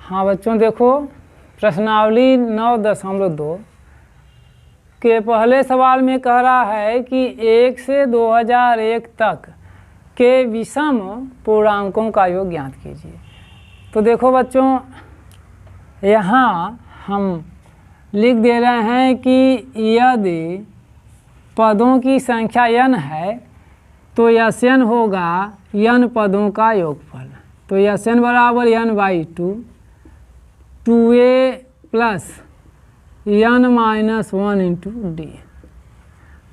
हाँ बच्चों देखो, प्रश्नावली 9.2 के पहले सवाल में कह रहा है कि 1 से 2001 तक के विषम पूर्णांकों का योग ज्ञात कीजिए। तो देखो बच्चों, यहाँ हम लिख दे रहे हैं कि यदि पदों की संख्या n है तो Sn होगा n पदों का योगफल। तो Sn बराबर n/2 2a plus n-1 into D.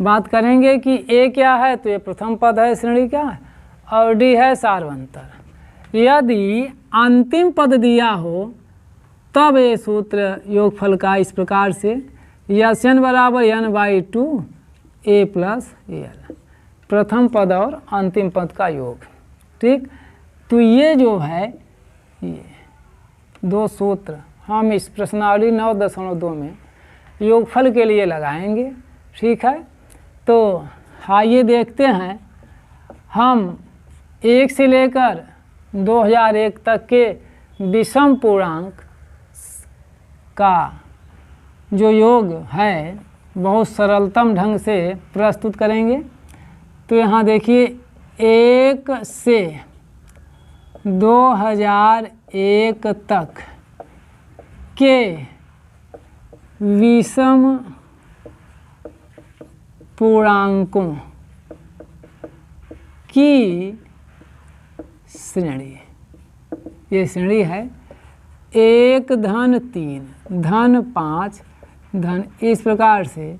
बात करेंगे कि a क्या है, तो ये प्रथम पद है श्रेणी का, और d है सार्वंतर। यदि अंतिम पद दिया हो तब ये सूत्र योगफल का इस प्रकार से Sn बराबर n/2 a प्लस al, प्रथम पद और अंतिम पद का योग। ठीक, तो ये जो है ये दो सूत्र हम इस प्रश्नावली 9.2 में योगफल के लिए लगाएंगे। ठीक है, तो आइए देखते हैं हम 1 से लेकर 2001 तक के विषम पूर्णांक का जो योग है बहुत सरलतम ढंग से प्रस्तुत करेंगे। तो यहाँ देखिए, 1 से 2001 तक के विषम पूर्णांकों की श्रेणी, ये श्रेणी है 1 धन 3 धन 5 धन, इस प्रकार से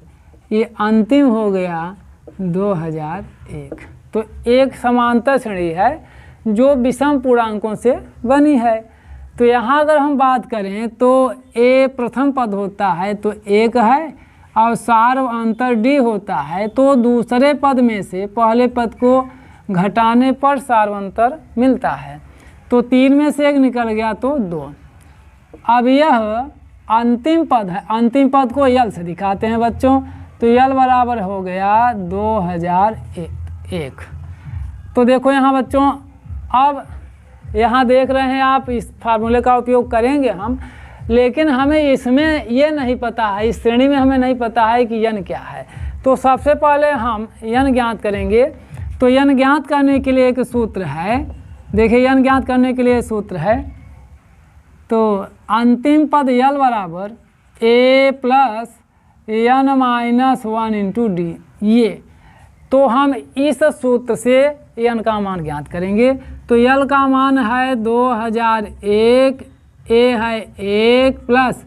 ये अंतिम हो गया 2001। तो एक समांतर श्रेणी है जो विषम पूर्णांकों से बनी है। तो यहाँ अगर हम बात करें तो a प्रथम पद होता है तो 1 है, और सार्वंतर d होता है तो दूसरे पद में से पहले पद को घटाने पर सार्वंतर मिलता है। तो 3 में से 1 निकल गया तो 2। अब यह अंतिम पद है, अंतिम पद को यल से दिखाते हैं बच्चों। तो यल बराबर हो गया 2001। तो देखो यहाँ बच्चों, अब यहाँ देख रहे हैं आप, इस फार्मूले का उपयोग करेंगे हम, लेकिन हमें इसमें ये नहीं पता है, इस श्रेणी में हमें नहीं पता है कि n क्या है। तो सबसे पहले हम n ज्ञात करेंगे। तो n ज्ञात करने के लिए एक सूत्र है, देखिए n ज्ञात करने के लिए सूत्र है, तो अंतिम पद यल बराबर a plus n-1 into D. ये तो हम इस सूत्र से n का मान ज्ञात करेंगे। तो यल का मान है 2001, a है 1 प्लस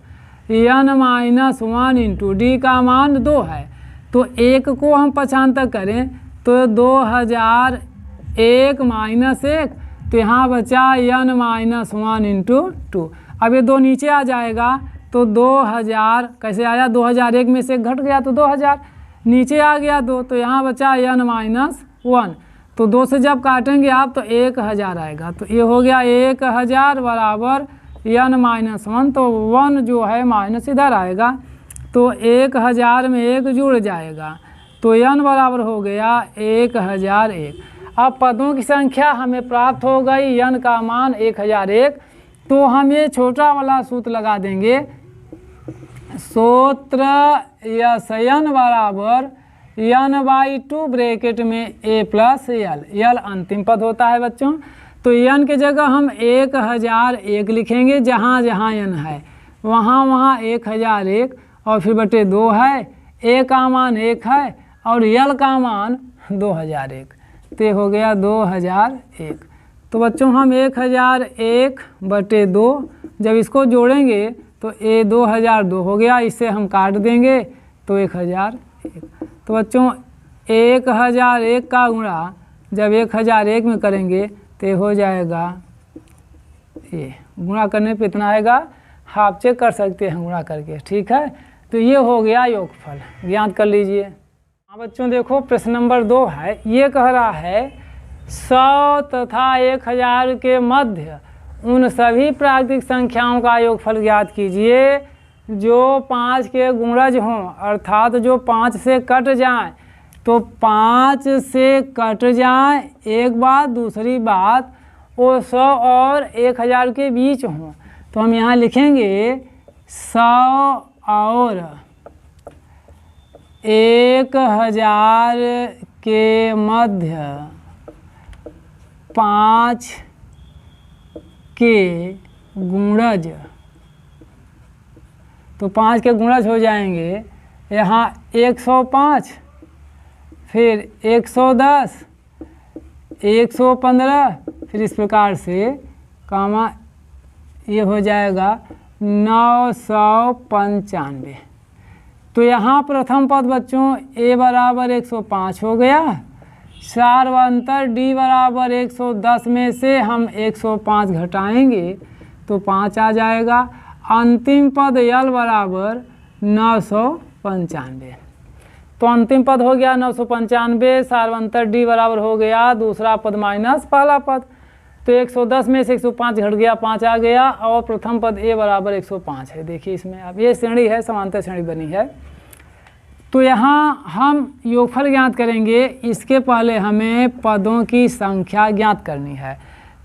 n-1 इंटू डी का मान 2 है। तो 1 को हम पक्षांतर करें तो 2001 माइनस 1, तो यहाँ बचा n-1 इंटू 2। अब ये 2 नीचे आ जाएगा तो 2000 कैसे आया, 2001 में से घट गया तो 2000 नीचे आ गया 2, तो यहाँ बचा n-1। तो 2 से जब काटेंगे आप तो 1000 आएगा। तो ये हो गया 1000 बराबर n-1, तो 1 जो है माइनस इधर आएगा, तो 1000 में 1 जुड़ जाएगा, तो n बराबर हो गया 1001। अब पदों की संख्या हमें प्राप्त हो गई, n का मान 1001। तो हम ये छोटा वाला सूत्र लगा देंगे, सूत्र Sn बराबर n/2 ब्रैकेट में a प्लस l अंतिम पद होता है बच्चों। तो n की जगह हम 1001 लिखेंगे, जहाँ जहाँ n है वहाँ वहाँ 1001, और फिर बटे 2 है, a का मान 1 है और l का मान 2001, तो हो गया 2001। तो बच्चों हम 1001 बटे 2 जब इसको जोड़ेंगे तो a 2002 हो गया, इससे हम काट देंगे तो 1001। तो बच्चों 1001 का गुणा जब 1001 में करेंगे तो हो जाएगा, ये गुणा करने पे इतना आएगा, आप चेक कर सकते हैं गुणा करके। ठीक है, तो ये हो गया योगफल, ज्ञात कर लीजिए। हाँ बच्चों देखो, प्रश्न नंबर 2 है, ये कह रहा है 100 तथा 1000 के मध्य उन सभी प्राकृतिक संख्याओं का योगफल ज्ञात कीजिए जो 5 के गुणज हों, अर्थात जो 5 से कट जाएं। तो 5 से कट जाएं एक बात, दूसरी बात वो 100 और 1000 के बीच हों। तो हम यहाँ लिखेंगे 100 और 1000 के मध्य 5 के गुणज। तो 5 के गुणज हो जाएंगे यहाँ 105, फिर 110, 115, फिर इस प्रकार से कामा ये हो जाएगा 995। तो यहाँ प्रथम पद बच्चों a बराबर 105 हो गया, सार्वंतर d बराबर 110 में से हम 105 घटाएंगे तो 5 आ जाएगा। अंतिम पद l बराबर 995। तो अंतिम पद हो गया 995, सार्वंतर d बराबर हो गया दूसरा पद माइनस पहला पद। तो 110 में से 105 घट गया, 5 आ गया और प्रथम पद a बराबर 105 है। देखिए इसमें अब ये श्रेणी है, समांतर श्रेणी बनी है। तो यहाँ हम योगफल ज्ञात करेंगे, इसके पहले हमें पदों की संख्या ज्ञात करनी है।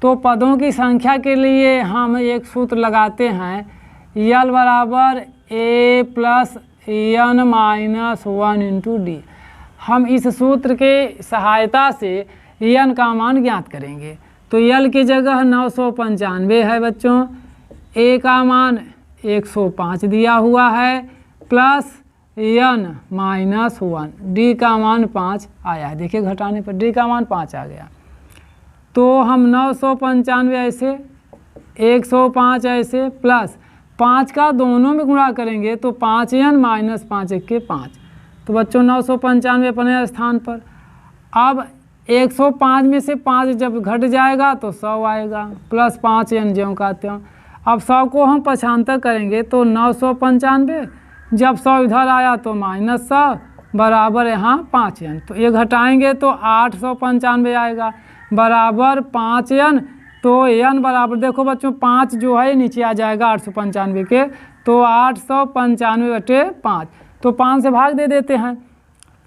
तो पदों की संख्या के लिए हम एक सूत्र लगाते हैं, यल बराबर a plus n minus 1 into D. हम इस सूत्र के सहायता से n का मान ज्ञात करेंगे। तो यल की जगह 995 है बच्चों, a का मान 105 दिया हुआ है, प्लस n माइनस 1, d का मान 5 आया है। देखिए घटाने पर d का मान 5 आ गया। तो हम 995 ऐसे, 105 ऐसे, प्लस 5 का दोनों में गुणा करेंगे तो 5n माइनस 5 1 5। तो बच्चों 995 अपने स्थान पर। अब 105 में से 5 जब घट जाएगा तो 100 आएगा, प्लस 5n ज्यों का त्यों। अब 100 को हम पक्षांतर करेंगे तो 995, जब 100 इधर आया तो माइनस 100 बराबर यहाँ 5n। तो ये घटाएंगे तो 895 आएगा, बराबर 5n। तो n बराबर देखो बच्चों 5 जो है नीचे आ जाएगा 895 के, तो 895/5। तो 5 से भाग दे देते हैं,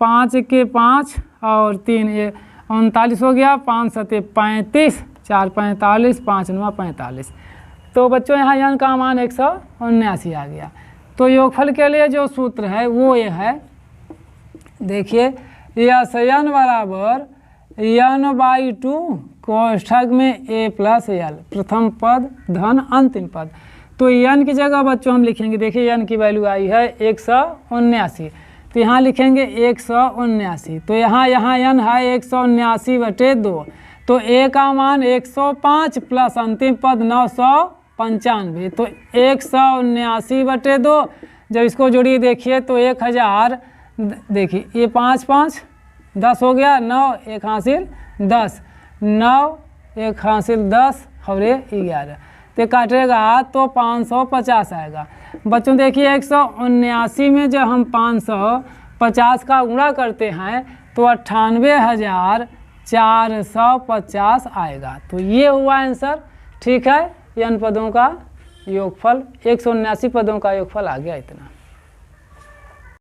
5 के 5 और 3 ये 39 हो गया, 5 सते 35, 4 45, 5 9 45। तो बच्चों यहाँ n का मान 179 आ गया। तो योगफल के लिए जो सूत्र है वो ये है, देखिए यस n बराबर n/2 कोष्ठक में a प्लस l, प्रथम पद धन अंतिम पद। तो n की जगह बच्चों हम लिखेंगे, देखिए n की वैल्यू आई है 179, तो यहाँ लिखेंगे 179। तो यहाँ n है 179/2। तो a का मान 105 प्लस अंतिम पद 995, तो 179/2। जब इसको जोड़िए देखिए तो 1000, देखिए ये 5 5 10 हो गया, 9 1 हासिल 10, 9 1 हासिल 10 और 11, तो काटेगा तो 550 आएगा। बच्चों देखिए 179 में जब हम 550 का गुणा करते हैं तो 98,450 आएगा। तो ये हुआ आंसर। ठीक है, n पदों का योगफल, 179 पदों का योगफल आ गया इतना।